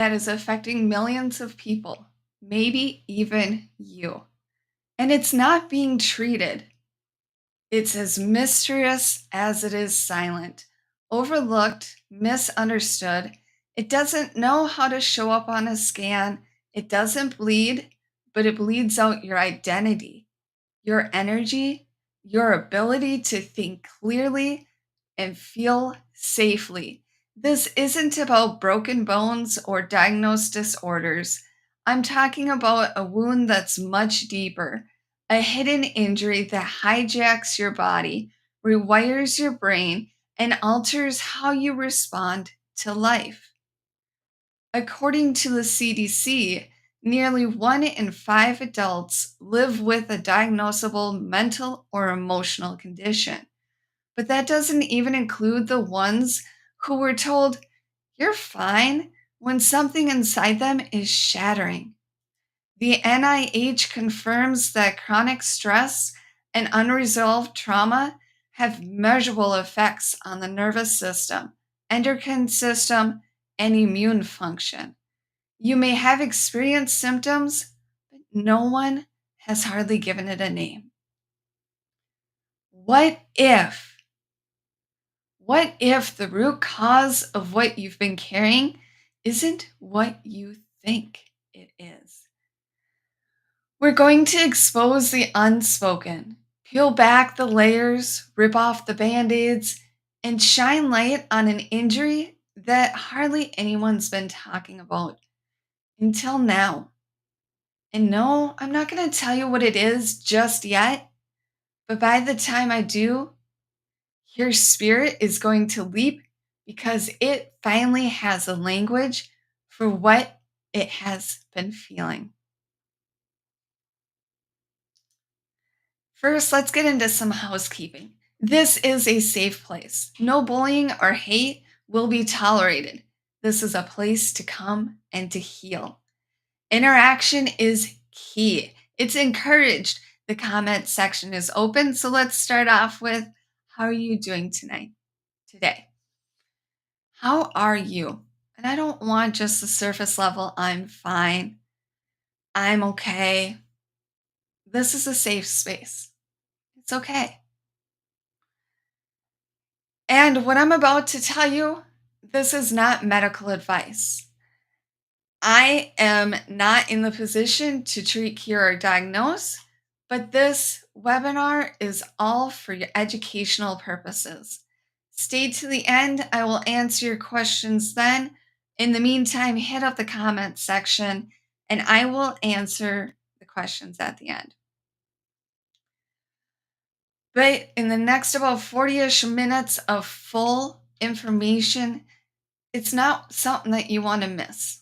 that is affecting millions of people, maybe even you. And it's not being treated. It's as mysterious as it is silent, overlooked, misunderstood. It doesn't know how to show up on a scan. It doesn't bleed, but it bleeds out your identity, your energy, your ability to think clearly and feel safely. This isn't about broken bones or diagnosed disorders. I'm talking about a wound that's much deeper, a hidden injury that hijacks your body, rewires your brain, and alters how you respond to life. According to the CDC, nearly 1 in 5 adults live with a diagnosable mental or emotional condition. But that doesn't even include the ones who were told, you're fine, when something inside them is shattering. The NIH confirms that chronic stress and unresolved trauma have measurable effects on the nervous system, endocrine system, and immune function. You may have experienced symptoms, but no one has hardly given it a name. What if? What if the root cause of what you've been carrying isn't what you think it is? We're going to expose the unspoken, peel back the layers, rip off the band aids, and shine light on an injury that hardly anyone's been talking about until now. And no, I'm not going to tell you what it is just yet, but by the time I do, your spirit is going to leap because it finally has a language for what it has been feeling. First, let's get into some housekeeping. This is a safe place. No bullying or hate will be tolerated. This is a place to come and to heal. Interaction is key. It's encouraged. The comment section is open. So let's start off with, how are you doing today? How are you? And I don't want just the surface level, I'm fine, I'm okay. This is a safe space. It's okay. And what I'm about to tell you, this is not medical advice. I am not in the position to treat, cure, or diagnose, but this webinar is all for your educational purposes. Stay to the end. I will answer your questions then. In the meantime, hit up the comment section and I will answer the questions at the end. But in the next about 40-ish minutes of full information, it's not something that you want to miss.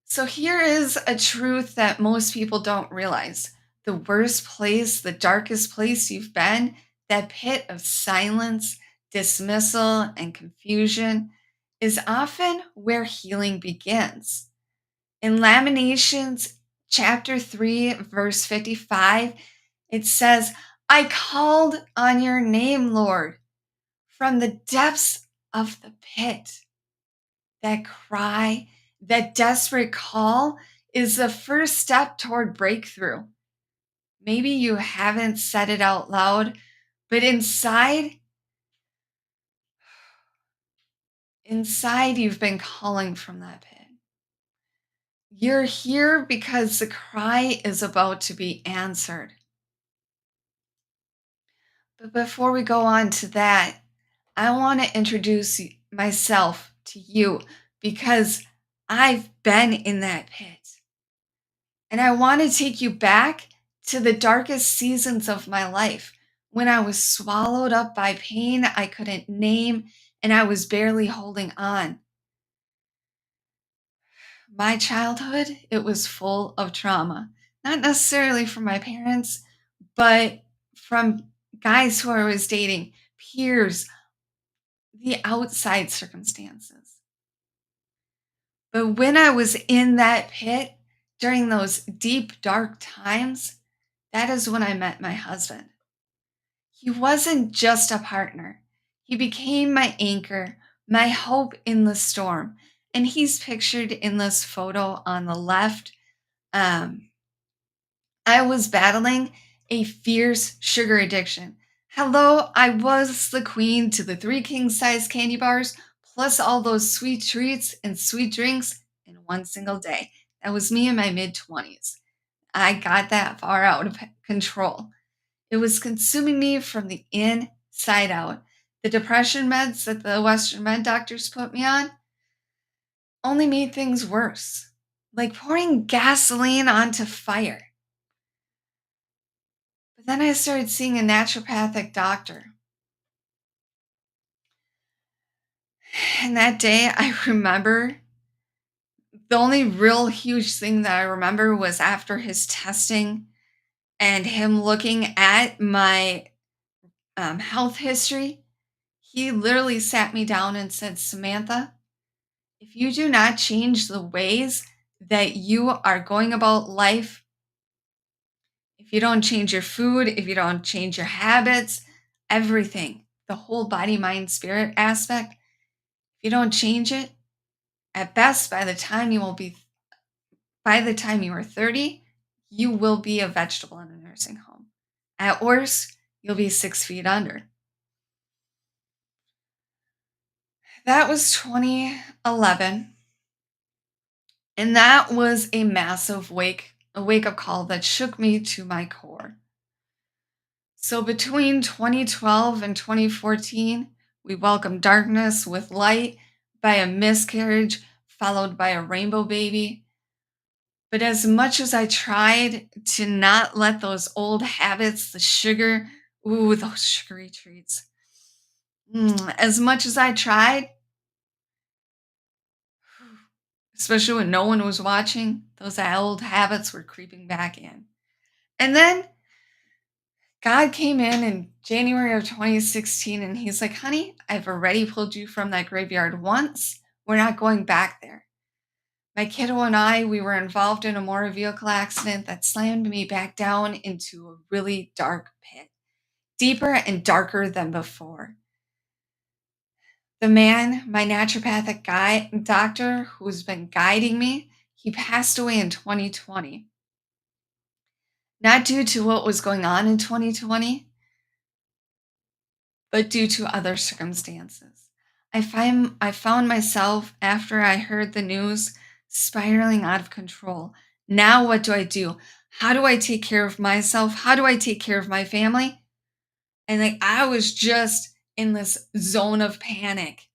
So here is a truth that most people don't realize. The worst place, the darkest place you've been, that pit of silence, dismissal, and confusion, is often where healing begins. In Lamentations chapter 3, verse 55, it says, I called on your name, Lord, from the depths of the pit. That cry, that desperate call is the first step toward breakthrough. Maybe you haven't said it out loud, but inside you've been calling from that pit. You're here because the cry is about to be answered. But before we go on to that, I want to introduce myself to you because I've been in that pit. And I want to take you back to the darkest seasons of my life when I was swallowed up by pain I couldn't name and I was barely holding on. My childhood, it was full of trauma, not necessarily from my parents, but from guys who I was dating, peers, the outside circumstances. But when I was in that pit during those deep, dark times, that is when I met my husband. He wasn't just a partner. He became my anchor, my hope in the storm. And he's pictured in this photo on the left. Um, I was battling a fierce sugar addiction. Hello, I was the queen to the three king size candy bars, plus all those sweet treats and sweet drinks in one single day. That was me in my mid 20s. I got that far out of control. It was consuming me from the inside out. The depression meds that the Western med doctors put me on only made things worse, like pouring gasoline onto fire. But then I started seeing a naturopathic doctor. And that day, I remember the only real huge thing that I remember was after his testing and him looking at my health history. He literally sat me down and said, Samantha, if you do not change the ways that you are going about life, if you don't change your food, if you don't change your habits, everything, the whole body, mind, spirit aspect, if you don't change it, at best, by the time you are 30, you will be a vegetable in a nursing home. At worst, you'll be 6 feet under. That was 2011. And that was a massive a wake up call that shook me to my core. So between 2012 and 2014, we welcomed darkness with light by a miscarriage followed by a rainbow baby. But as much as I tried to not let those old habits, the sugar, ooh, those sugary treats, as much as I tried, especially when no one was watching, those old habits were creeping back in. And then God came in January of 2016 and he's like, honey, I've already pulled you from that graveyard once. We're not going back there. My kiddo and I, we were involved in a motor vehicle accident that slammed me back down into a really dark pit, deeper and darker than before. The man, my naturopathic doctor who's been guiding me, he passed away in 2020. Not due to what was going on in 2020, but due to other circumstances. I found myself after I heard the news spiraling out of control. Now what do I do? How do I take care of myself? How do I take care of my family? And like I was just in this zone of panic.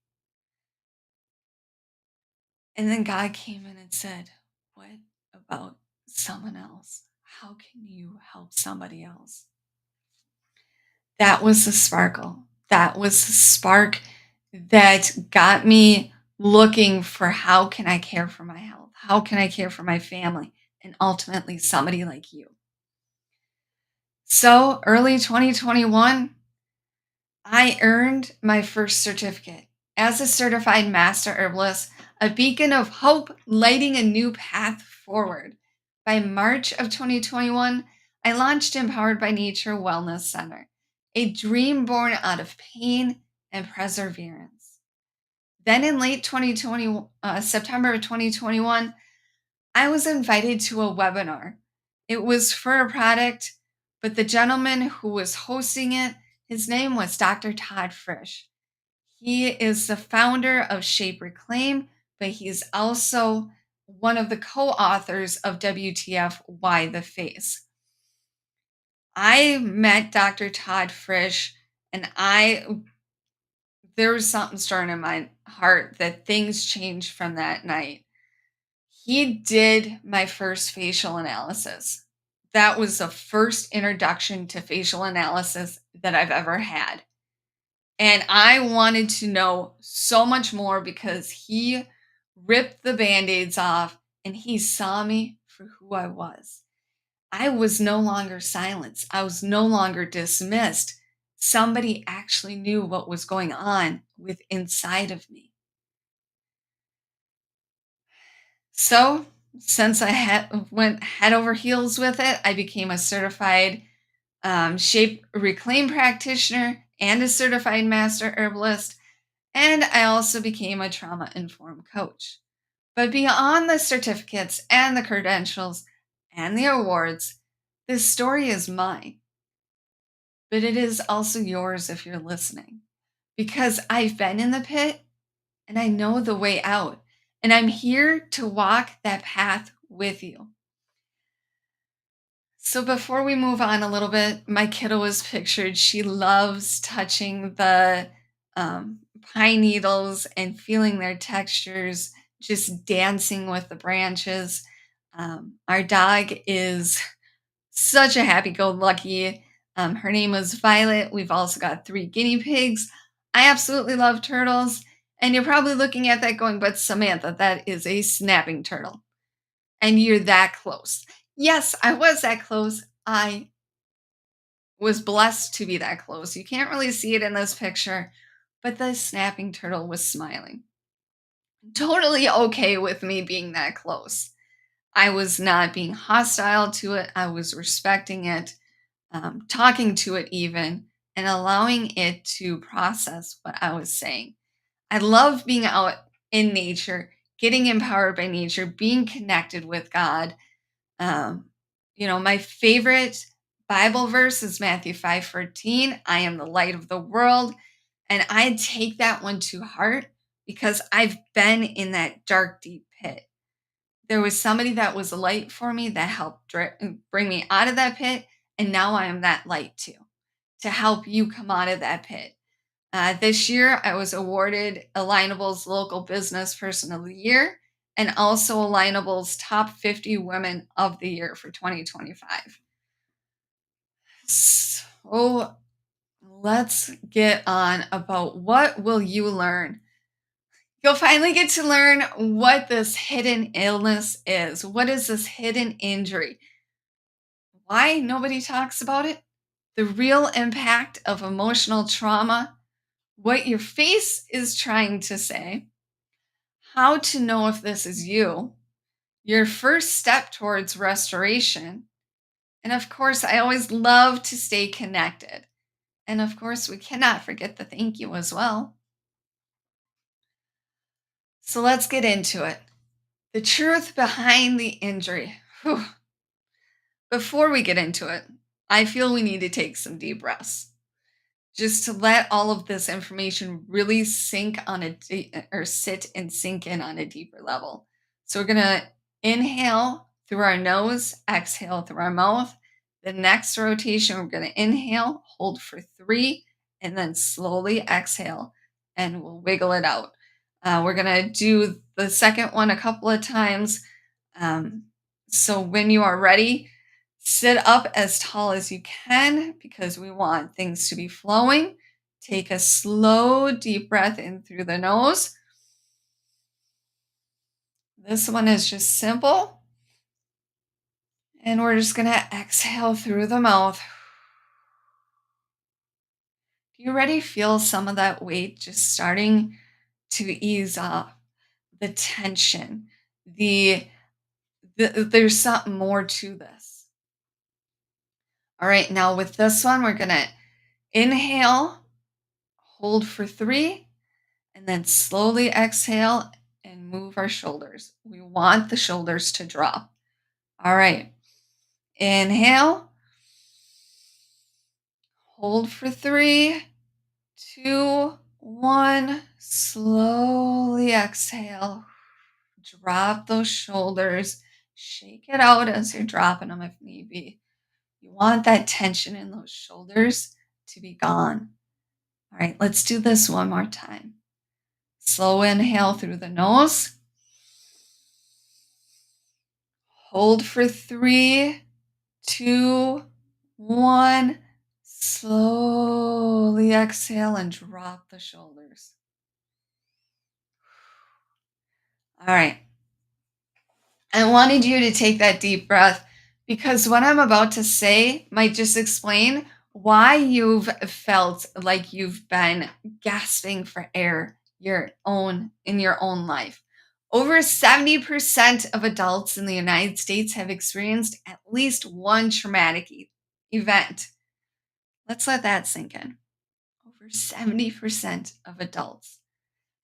And then God came in and said, what about someone else? How can you help somebody else? That was the sparkle. That was the spark that got me looking for how can I care for my health? How can I care for my family? And ultimately, somebody like you. So, early 2021, I earned my first certificate as a certified master herbalist, a beacon of hope lighting a new path forward. By March of 2021, I launched Empowered by Nature Wellness Center, a dream born out of pain and perseverance. Then in late 2020, September of 2021, I was invited to a webinar. It was for a product, but the gentleman who was hosting it, his name was Dr. Todd Frisch. He is the founder of Shape Reclaim, but he's also one of the co-authors of WTF Why the Face. I met Dr. Todd Frisch and there was something stirring in my heart that things changed from that night. He did my first facial analysis. That was the first introduction to facial analysis that I've ever had. And I wanted to know so much more because he ripped the band-aids off and he saw me for who I was. I was no longer silenced. I was no longer dismissed. Somebody actually knew what was going on with inside of me. So, since went head over heels with it, I became a certified shape reclaim practitioner and a certified master herbalist. And I also became a trauma informed coach. But beyond the certificates and the credentials and the awards, this story is mine, but it is also yours if you're listening. Because I've been in the pit and I know the way out, and I'm here to walk that path with you. So before we move on a little bit, my kiddo is pictured. She loves touching the pine needles and feeling their textures, just dancing with the branches. Our dog is such a happy-go-lucky. Her name is Violet. We've also got 3 guinea pigs. I absolutely love turtles. And you're probably looking at that going, but Samantha, that is a snapping turtle. And you're that close. Yes, I was that close. I was blessed to be that close. You can't really see it in this picture, but the snapping turtle was smiling. Totally okay with me being that close. I was not being hostile to it. I was respecting it, talking to it even, and allowing it to process what I was saying. I love being out in nature, getting empowered by nature, being connected with God. Um, my favorite Bible verse is Matthew 5:14. I am the light of the world. And I take that one to heart because I've been in that dark, deep pit. There was somebody that was a light for me that helped bring me out of that pit. And now I am that light too, to help you come out of that pit. This year, I was awarded Alignable's Local Business Person of the Year and also Alignable's Top 50 Women of the Year for 2025. So let's get on about what will you learn. You'll finally get to learn what this hidden illness is. What is this hidden injury? Why nobody talks about it? The real impact of emotional trauma, what your face is trying to say, how to know if this is you, your first step towards restoration, and of course, I always love to stay connected. And of course, we cannot forget the thank you as well. So let's get into it. The truth behind the injury. Whew. Before we get into it, I feel we need to take some deep breaths just to let all of this information really sink on or sit and sink in on a deeper level. So we're going to inhale through our nose, exhale through our mouth. The next rotation, we're going to inhale, hold for 3, and then slowly exhale, and we'll wiggle it out. We're going to do the second one a couple of times. So when you are ready, sit up as tall as you can because we want things to be flowing. Take a slow, deep breath in through the nose. This one is just simple. And we're just going to exhale through the mouth. Do you already feel some of that weight just starting to ease off? The tension, there's something more to this. All right, now with this one, we're going to inhale, hold for 3, and then slowly exhale and move our shoulders. We want the shoulders to drop. All right. Inhale. Hold for 3, 2, 1. Slowly exhale. Drop those shoulders. Shake it out as you're dropping them if need be. You want that tension in those shoulders to be gone. All right, let's do this one more time. Slow inhale through the nose. Hold for 3, 2, 1. Slowly exhale and drop the shoulders. All right. I wanted you to take that deep breath because what I'm about to say might just explain why you've felt like you've been gasping for air in your own life. Over 70% of adults in the United States have experienced at least one traumatic event. Let's let that sink in. Over 70% of adults.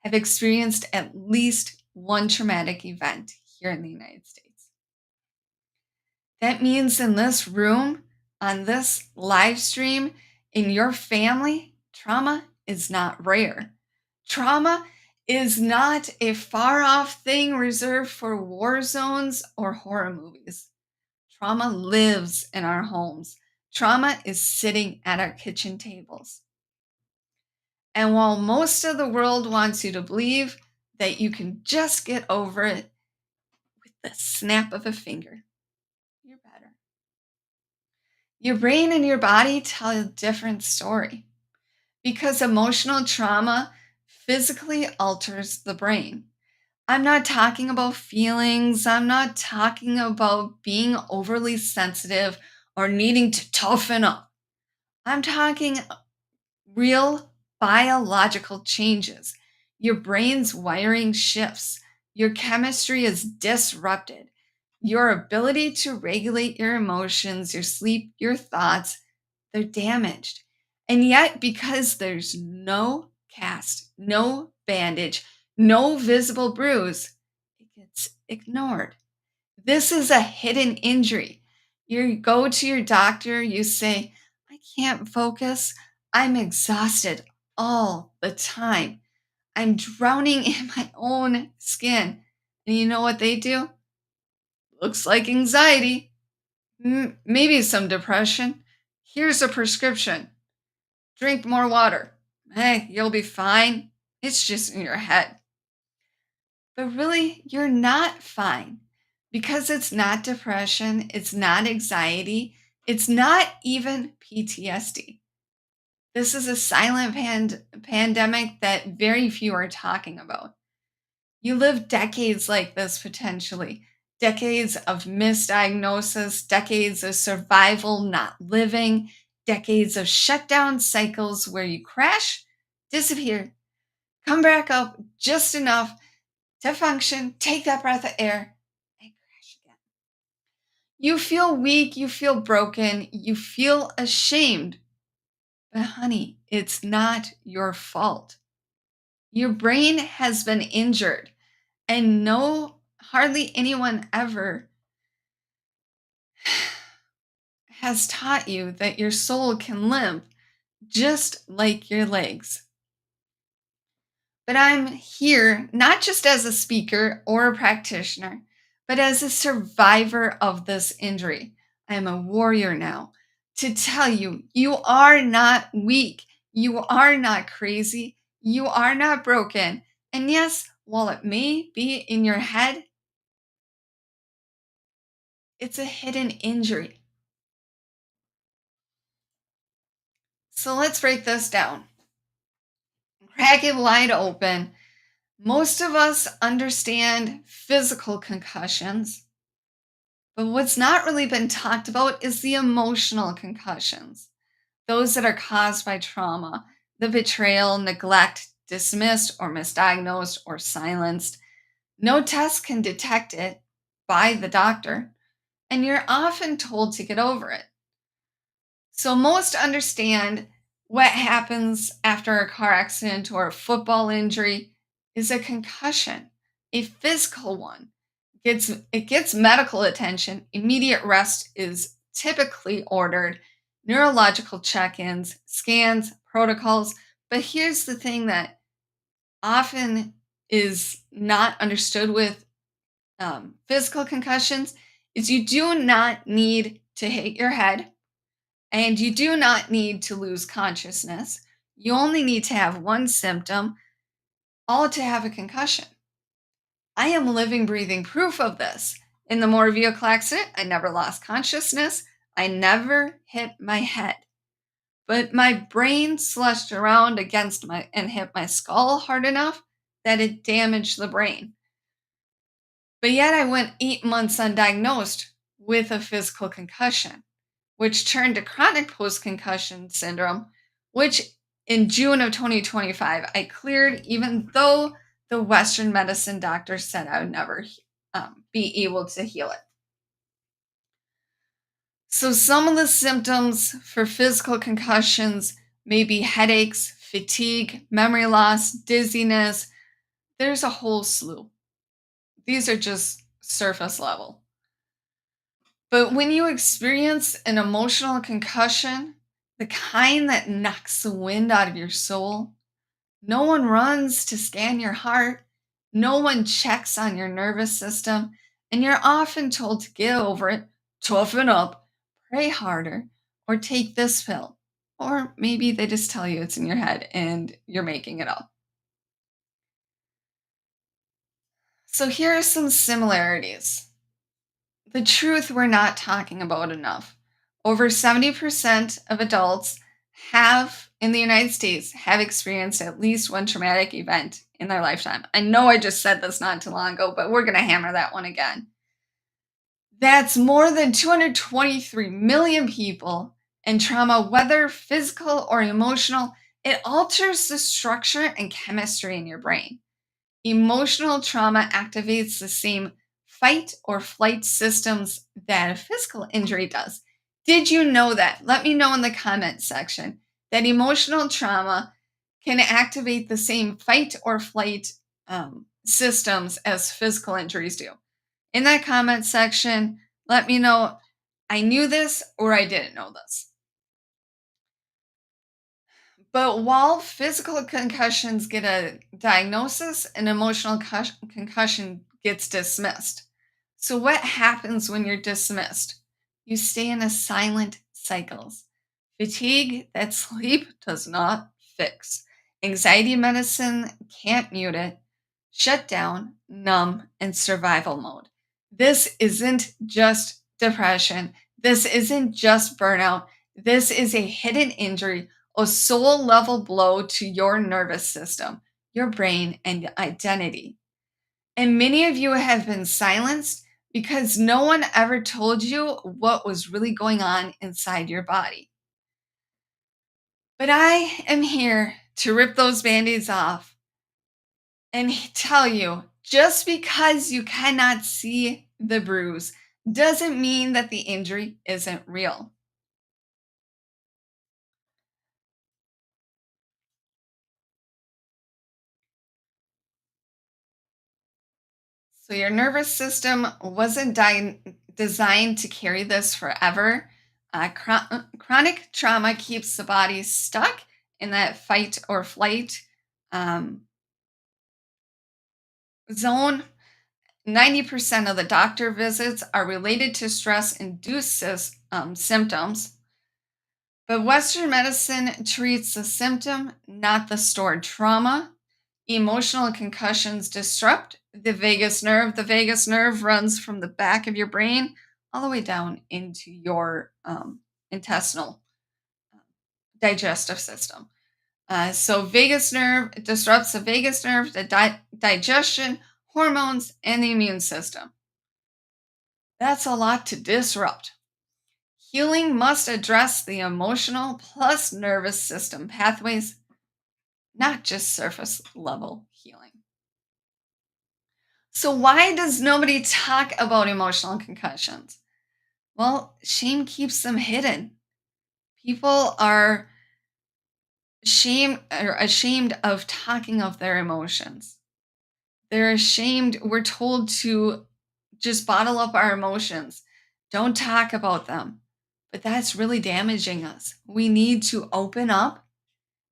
have experienced at least one traumatic event here in the United States. That means in this room, on this live stream, in your family, trauma is not rare. Trauma is not a far off thing reserved for war zones or horror movies. Trauma lives in our homes. Trauma is sitting at our kitchen tables. And while most of the world wants you to believe that you can just get over it with the snap of a finger, you're better. Your brain and your body tell a different story because emotional trauma physically alters the brain. I'm not talking about feelings. I'm not talking about being overly sensitive or needing to toughen up. I'm talking real biological changes. Your brain's wiring shifts. Your chemistry is disrupted. Your ability to regulate your emotions, your sleep, your thoughts, they're damaged. And yet, because there's no cast, no bandage, no visible bruise, it gets ignored. This is a hidden injury. You go to your doctor, you say, I can't focus. I'm exhausted all the time. I'm drowning in my own skin. And you know what they do? Looks like anxiety, maybe some depression. Here's a prescription. Drink more water. Hey, you'll be fine. It's just in your head. But really, you're not fine because it's not depression, it's not anxiety, it's not even PTSD. This is a silent pandemic that very few are talking about. You live decades like this potentially. Decades of misdiagnosis, decades of survival, not living, decades of shutdown cycles where you crash, disappear, come back up just enough to function, take that breath of air, and crash again. You feel weak, you feel broken, you feel ashamed. But honey, it's not your fault. Your brain has been injured, and no, hardly anyone ever has taught you that your soul can limp just like your legs. But I'm here not just as a speaker or a practitioner, but as a survivor of this injury. I am a warrior now to tell you, you are not weak. You are not crazy. You are not broken. And yes, while it may be in your head, it's a hidden injury. So let's break this down. Crack it wide open. Most of us understand physical concussions, but what's not really been talked about is the emotional concussions, those that are caused by trauma, the betrayal, neglect, dismissed or misdiagnosed or silenced. No test can detect it by the doctor, and you're often told to get over it. So most understand what happens after a car accident or a football injury is a concussion, a physical one. It gets medical attention. Immediate rest is typically ordered, neurological check-ins, scans, protocols. But here's the thing that often is not understood with physical concussions is you do not need to hit your head and you do not need to lose consciousness. You only need to have one symptom, all to have a concussion. I am living, breathing proof of this. In the motor vehicle accident, I never lost consciousness. I never hit my head. But my brain slushed around against my and hit my skull hard enough that it damaged the brain. But yet I went 8 months undiagnosed with a physical concussion, which turned to chronic post-concussion syndrome, which in June of 2025, I cleared even though the Western medicine doctor said I would never be able to heal it. So some of the symptoms for physical concussions may be headaches, fatigue, memory loss, dizziness, There's a whole slew. These are just surface level. But when you experience an emotional concussion, the kind that knocks the wind out of your soul, no one runs to scan your heart, no one checks on your nervous system, and you're often told to get over it, toughen up, pray harder, or take this pill. Or maybe they just tell you it's in your head and you're making it up. So here are some similarities. The truth we're not talking about enough. Over 70% of adults have in the United States have experienced at least one traumatic event in their lifetime. I know I just said this not too long ago, but we're going to hammer that one again. That's more than 223 million people, and trauma, whether physical or emotional, it alters the structure and chemistry in your brain. Emotional trauma activates the same fight or flight systems that a physical injury does. Did you know that? Let me know in the comment section that emotional trauma can activate the same fight or flight systems as physical injuries do. In that comment section, let me know I knew this or I didn't know this. But while physical concussions get a diagnosis, an emotional concussion gets dismissed. So, what happens when you're dismissed? You stay in a silent cycles. Fatigue that sleep does not fix. Anxiety medicine can't mute it. Shut down, numb, and survival mode. This isn't just depression. This isn't just burnout. This is a hidden injury, a soul level blow to your nervous system, your brain, and identity. And many of you have been silenced because no one ever told you what was really going on inside your body. But I am here to rip those band aids off and tell you just because you cannot see the bruise doesn't mean that the injury isn't real. So your nervous system wasn't designed to carry this forever. Chronic trauma keeps the body stuck in that fight or flight um, zone. 90% of the doctor visits are related to stress induced symptoms. But Western medicine treats the symptom, not the stored trauma. Emotional concussions disrupt the vagus nerve. The vagus nerve runs from the back of your brain all the way down into your intestinal digestive system. So, vagus nerve it disrupts the vagus nerve, the digestion, hormones, and the immune system. That's a lot to disrupt. Healing must address the emotional plus nervous system pathways, not just surface level healing. So, why does nobody talk about emotional concussions? Well, shame keeps them hidden. People are ashamed of talking of their emotions. They're ashamed. We're told to just bottle up our emotions. Don't talk about them. But that's really damaging us. We need to open up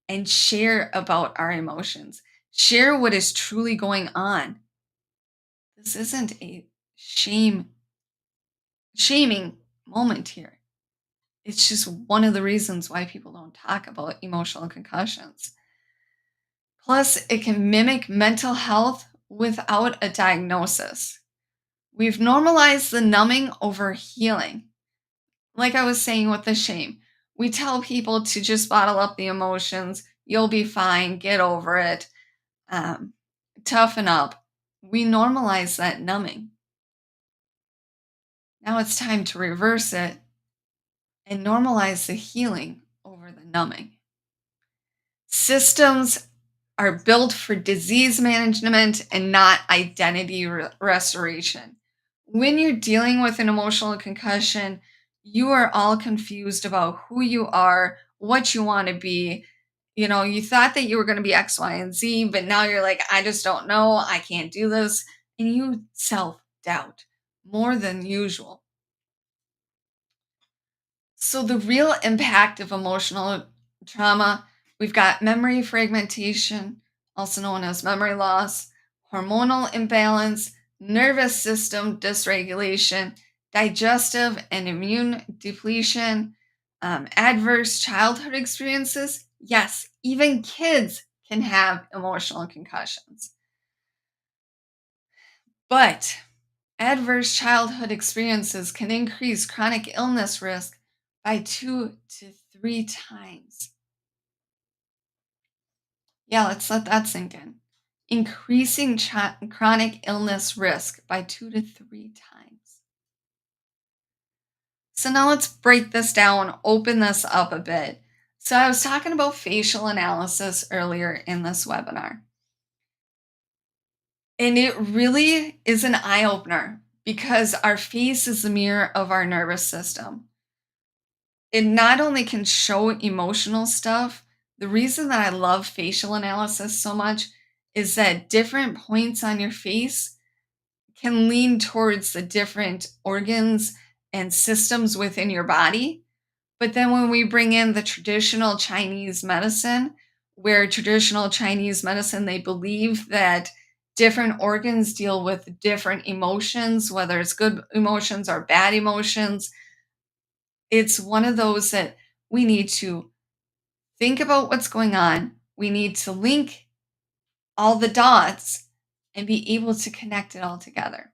and share about our emotions. Share what is truly going on. This isn't a shaming moment here. It's just one of the reasons why people don't talk about emotional concussions. Plus, it can mimic mental health without a diagnosis. We've normalized the numbing over healing. Like I was saying with the shame, we tell people to just bottle up the emotions. You'll be fine. Get over it. Um, Toughen up. We normalize that numbing. Now it's time to reverse it and normalize the healing over the numbing. Systems are built for disease management and not identity restoration. When you're dealing with an emotional concussion, you are all confused about who you are, what you want to be. You thought that you were going to be X, Y, and Z, but now you're like, I just don't know. I can't do this. And you self doubt more than usual. So, the real impact of emotional trauma, we've got memory fragmentation, also known as memory loss, hormonal imbalance, nervous system dysregulation, digestive and immune depletion, adverse childhood experiences. Yes, even kids can have emotional concussions. But adverse childhood experiences can increase chronic illness risk by 2 to 3 times. Yeah, let's let that sink in. Increasing chronic illness risk by 2 to 3 times. So now let's break this down, open this up a bit. So I was talking about facial analysis earlier in this webinar. And it really is an eye opener because our face is the mirror of our nervous system. It not only can show emotional stuff, the reason that I love facial analysis so much is that different points on your face can lean towards the different organs and systems within your body. But then when we bring in the traditional Chinese medicine, where traditional Chinese medicine, they believe that different organs deal with different emotions, whether it's good emotions or bad emotions. It's one of those that we need to think about what's going on. We need to link all the dots and be able to connect it all together.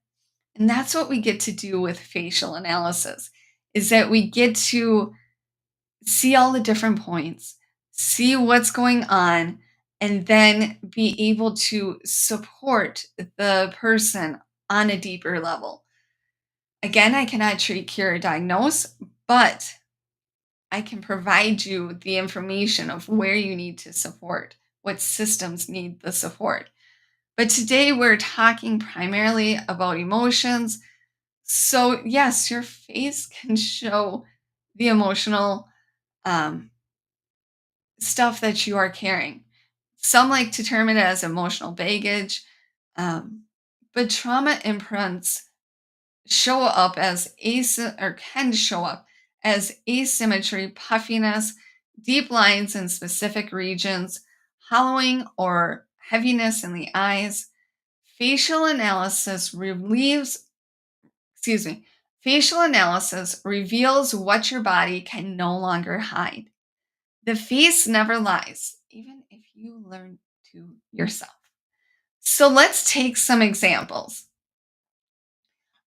And that's what we get to do with facial analysis is that we get to see all the different points, see what's going on, and then be able to support the person on a deeper level. Again, I cannot treat, cure, or diagnose, but I can provide you the information of where you need to support, what systems need the support. But today we're talking primarily about emotions. So, yes, your face can show the emotional um, stuff that you are carrying. Some like to term it as emotional baggage, um, but trauma imprints show up as or can show up as asymmetry, puffiness, deep lines in specific regions, hollowing or heaviness in the eyes. Facial analysis relieves, excuse me, facial analysis reveals what your body can no longer hide. The face never lies, even if you learn to yourself. So let's take some examples.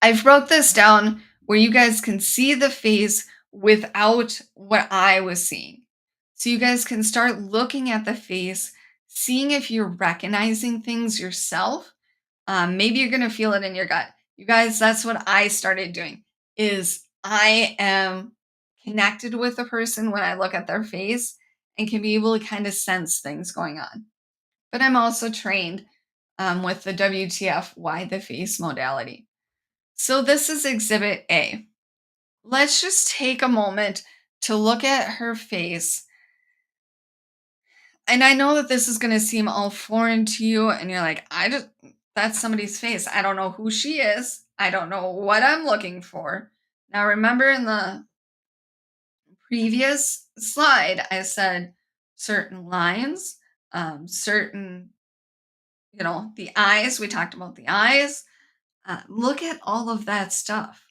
I've broke this down where you guys can see the face without what I was seeing. So you guys can start looking at the face, seeing if you're recognizing things yourself. Maybe you're going to feel it in your gut. You guys, that's what I started doing is I am connected with a person when I look at their face and can be able to kind of sense things going on. But I'm also trained with the WTF, why the face modality. So this is exhibit A. Let's just take a moment to look at her face. And I know that this is going to seem all foreign to you and you're like, that's somebody's face. I don't know who she is. I don't know what I'm looking for. Now remember in the previous slide, I said certain lines, certain, the eyes. We talked about the eyes. Look at all of that stuff.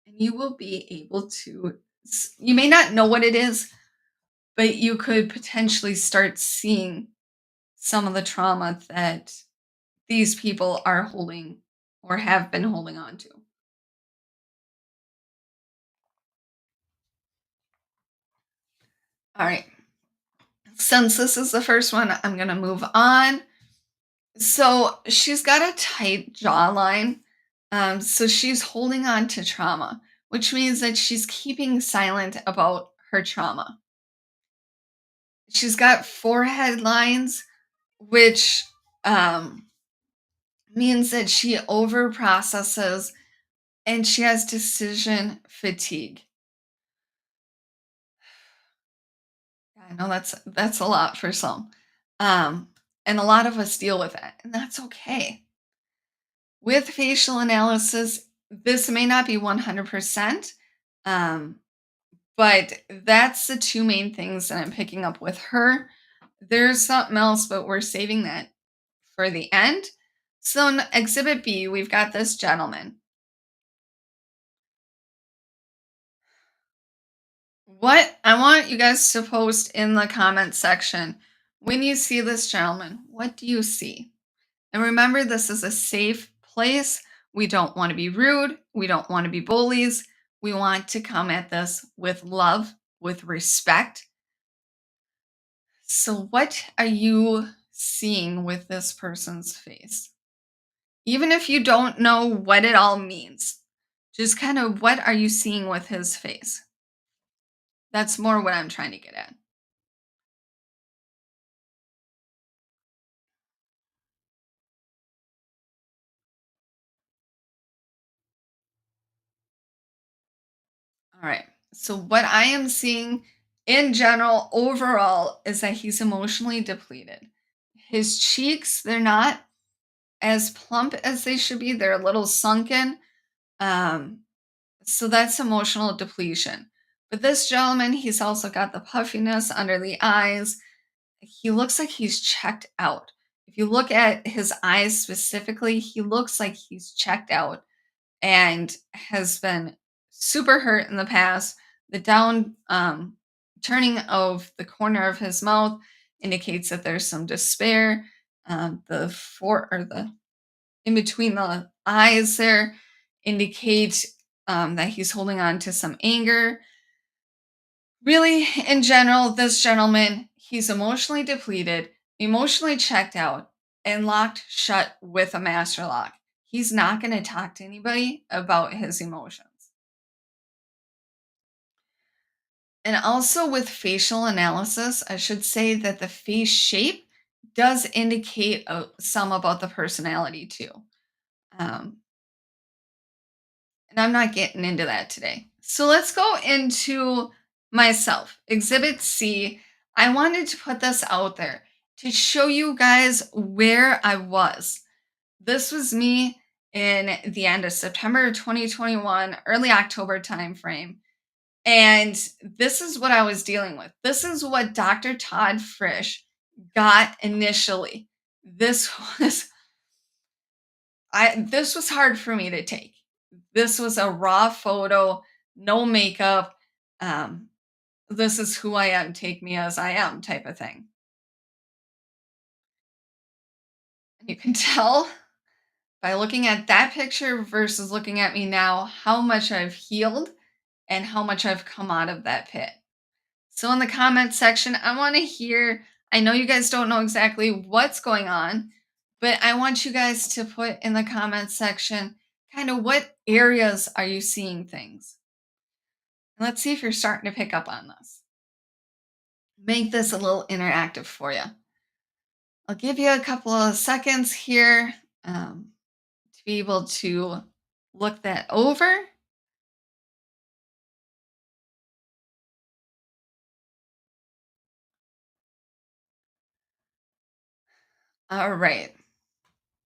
And you will be able to, you may not know what it is, but you could potentially start seeing some of the trauma that these people are holding or have been holding on to. All right. Since this is the first one, I'm going to move on. So she's got a tight jawline. So she's holding on to trauma, which means that she's keeping silent about her trauma. She's got forehead lines, which means that she over processes and she has decision fatigue. I know that's a lot for some. Um, and a lot of us deal with that, and that's okay. With facial analysis, this may not be 100%, um, but that's the two main things that I'm picking up with her. There's something else, but we're saving that for the end. So in Exhibit B, we've got this gentleman. What I want you guys to post in the comment section when you see this gentleman, what do you see? And remember, this is a safe place. We don't want to be rude. We don't want to be bullies. We want to come at this with love, with respect. So, what are you seeing with this person's face? Even if you don't know what it all means, just kind of what are you seeing with his face? That's more what I'm trying to get at. All right. So, what I am seeing in general, overall, is that he's emotionally depleted. His cheeks, they're not as plump as they should be, they're a little sunken. Um, so, that's emotional depletion. But this gentleman, he's also got the puffiness under the eyes. He looks like he's checked out. If you look at his eyes specifically, he looks like he's checked out and has been super hurt in the past. The down turning of the corner of his mouth indicates that there's some despair. The for or the in between the eyes there indicate that he's holding on to some anger. Really, in general, this gentleman, he's emotionally depleted, emotionally checked out, and locked shut with a master lock. He's not going to talk to anybody about his emotions. And also with facial analysis, I should say that the face shape does indicate some about the personality too. Um, and I'm not getting into that today. So let's go into myself. Exhibit C. I wanted to put this out there to show you guys where I was. This was me in the end of September 2021, early October timeframe. And this is what I was dealing with. This is what Dr. Todd Frisch got initially. This was this was hard for me to take. This was a raw photo, no makeup. Um, this is who I am, take me as I am type of thing. And you can tell by looking at that picture versus looking at me now how much I've healed and how much I've come out of that pit. So in the comment section, I want to hear, I know you guys don't know exactly what's going on, but I want you guys to put in the comment section kind of what areas are you seeing things. And let's see if you're starting to pick up on this. Make this a little interactive for you. I'll give you a couple of seconds here to be able to look that over. All right.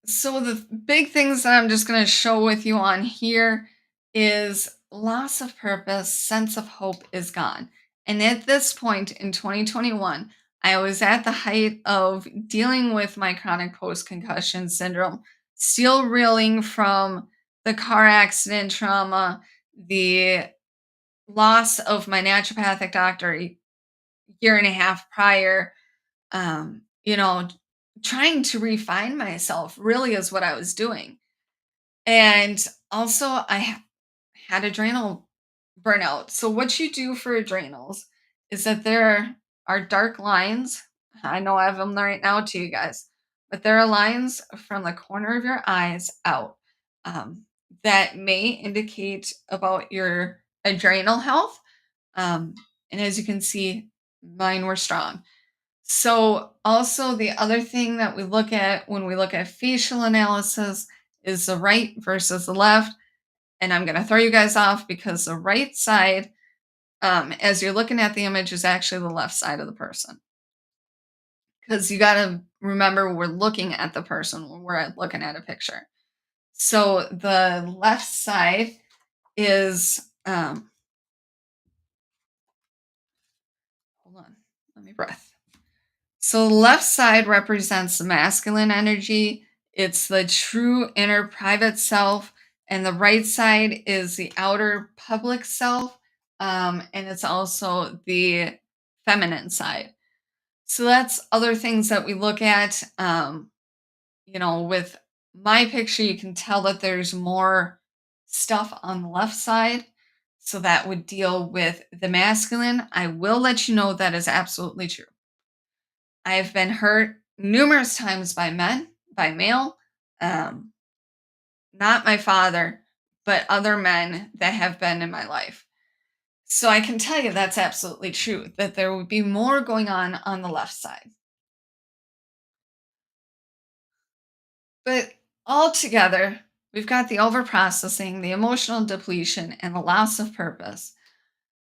So the big things that I'm just going to show with you on here is loss of purpose, sense of hope is gone. And at this point in 2021, I was at the height of dealing with my chronic post-concussion syndrome, still reeling from the car accident trauma, the loss of my naturopathic doctor a year and a half prior, you know, trying to refine myself really is what I was doing. And also, had adrenal burnout. So, what you do for adrenals is that there are dark lines. I know I have them right now to you guys, but there are lines from the corner of your eyes out um, that may indicate about your adrenal health. And as you can see, mine were strong. So, also, the other thing that we look at when we look at facial analysis is the right versus the left. And I'm going to throw you guys off because the right side as you're looking at the image, is actually the left side of the person. Because you got to remember, we're looking at the person when we're looking at a picture. So the left side is, hold on, let me breath. So the left side represents the masculine energy. It's the true inner private self. And the right side is the outer public self. And it's also the feminine side. So that's other things that we look at. With my picture, you can tell that there's more stuff on the left side. So that would deal with the masculine. I will let you know that is absolutely true. I have been hurt numerous times by men, by male, um, not my father, but other men that have been in my life. So I can tell you that's absolutely true, that there would be more going on the left side. But altogether, we've got the overprocessing, the emotional depletion, and the loss of purpose.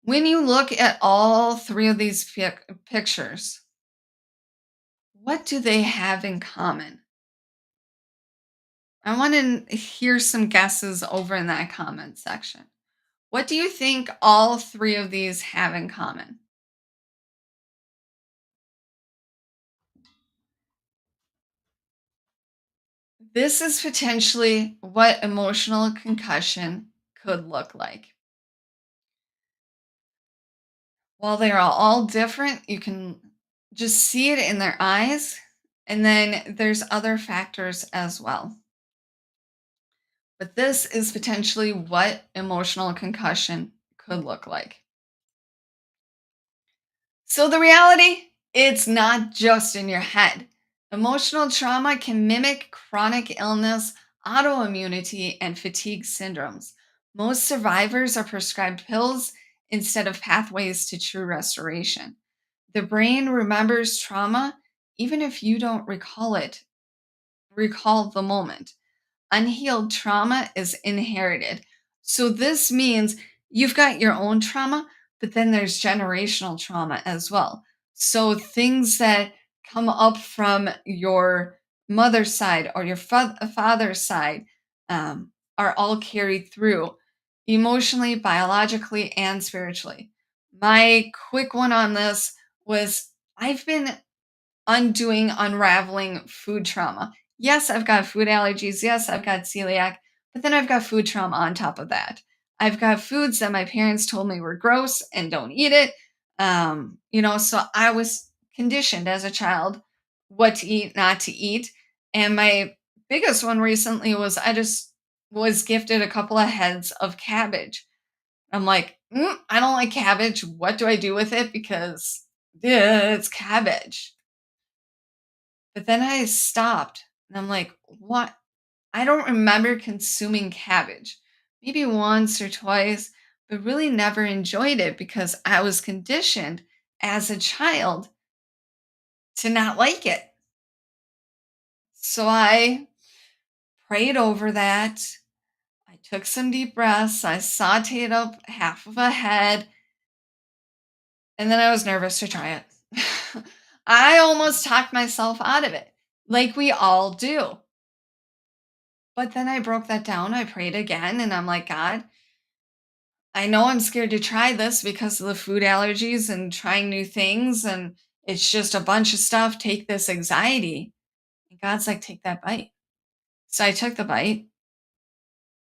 When you look at all three of these pictures, what do they have in common? I want to hear some guesses over in that comment section. What do you think all three of these have in common? This is potentially what emotional concussion could look like. While they are all different, you can just see it in their eyes. And then there's other factors as well. But this is potentially what emotional concussion could look like. So the reality, it's not just in your head. Emotional trauma can mimic chronic illness, autoimmunity, and fatigue syndromes. Most survivors are prescribed pills instead of pathways to true restoration. The brain remembers trauma even if you don't recall the moment. Unhealed trauma is inherited. So this means you've got your own trauma, but then there's generational trauma as well. So things that come up from your mother's side or your father's side are all carried through emotionally, biologically, and spiritually. My quick one on this was I've been unraveling food trauma. Yes, I've got food allergies. Yes, I've got celiac, but then I've got food trauma on top of that. I've got foods that my parents told me were gross and don't eat it. So I was conditioned as a child what to eat, not to eat. And my biggest one recently was I just was gifted a couple of heads of cabbage. I'm like, I don't like cabbage. What do I do with it? Because it's cabbage. But then I stopped and I'm like, what? I don't remember consuming cabbage. Maybe once or twice, but really never enjoyed it because I was conditioned as a child to not like it. So I prayed over that. I took some deep breaths. I sauteed up half of a head. And then I was nervous to try it. I almost talked myself out of it, like we all do. But then I broke that down. I prayed again and I'm like, God, I know I'm scared to try this because of the food allergies and trying new things. And it's just a bunch of stuff. Take this anxiety. And God's like, take that bite. So I took the bite,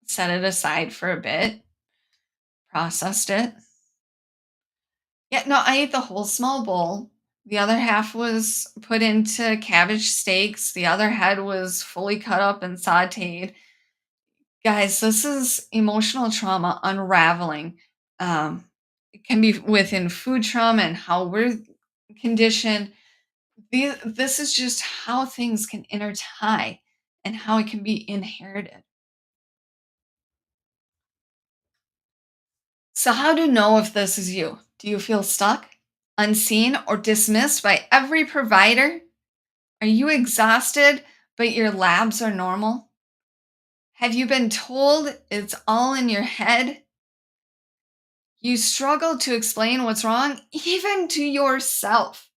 set it aside for a bit, processed it. Yeah, no, I ate the whole small bowl. The other half was put into cabbage steaks. The other head was fully cut up and sauteed. Guys, this is emotional trauma unraveling. It can be within food trauma and how we're conditioned. This is just how things can intertie and how it can be inherited. So, how to know if this is you? Do you feel stuck, unseen, or dismissed by every provider? Are you exhausted, but your labs are normal? Have you been told it's all in your head? You struggle to explain what's wrong, even to yourself.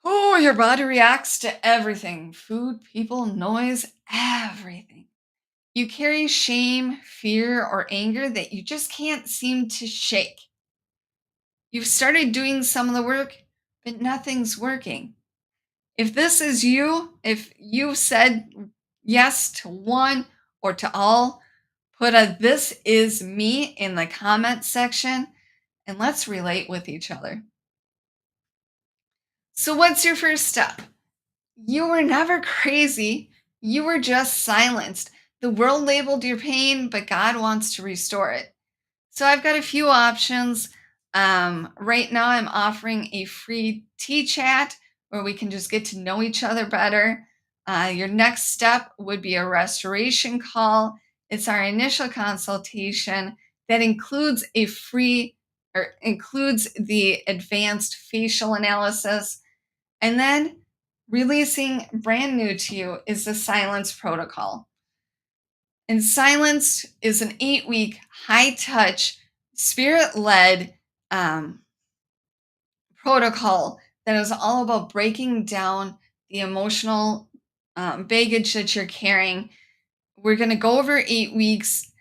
Oh, your body reacts to everything: food, people, noise, everything. You carry shame, fear, or anger that you just can't seem to shake. You've started doing some of the work, but nothing's working. If this is you, if you've said yes to one or to all, put a "this is me" in the comment section and let's relate with each other. So, what's your first step? You were never crazy. You were just silenced. The world labeled your pain, but God wants to restore it. So I've got a few options. Right now, I'm offering a free tea chat where we can just get to know each other better. Your next step would be a restoration call. It's our initial consultation that includes a free or includes the advanced facial analysis. And then releasing brand new to you is the silence protocol. And silence is an 8-week, high touch, spirit led um, protocol that is all about breaking down the emotional baggage that you're carrying. We're going to go over 8 weeks.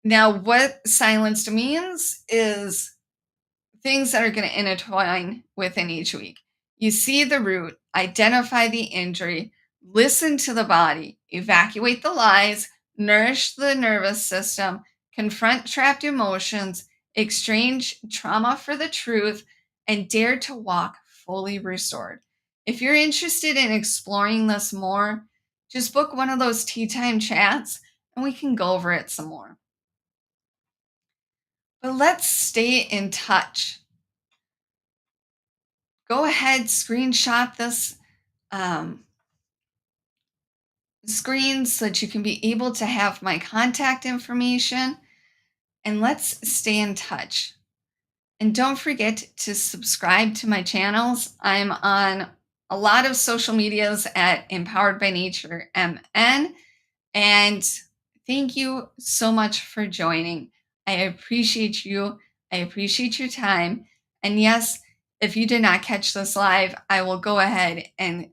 Now, what silenced means is things that are going to intertwine within each week. You see the root, identify the injury, listen to the body, evacuate the lies, nourish the nervous system, confront trapped emotions, exchange trauma for the truth, and dare to walk fully restored. If you're interested in exploring this more, just book one of those tea time chats and we can go over it some more. But let's stay in touch. Go ahead, screenshot this um, screen so that you can be able to have my contact information, and let's stay in touch. And don't forget to subscribe to my channels. I'm on a lot of social medias at Empowered by Nature MN. And thank you so much for joining. I appreciate you. I appreciate your time. And yes, if you did not catch this live, I will go ahead and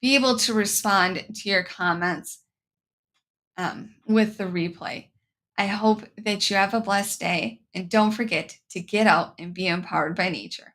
be able to respond to your comments with the replay. I hope that you have a blessed day and don't forget to get out and be empowered by nature.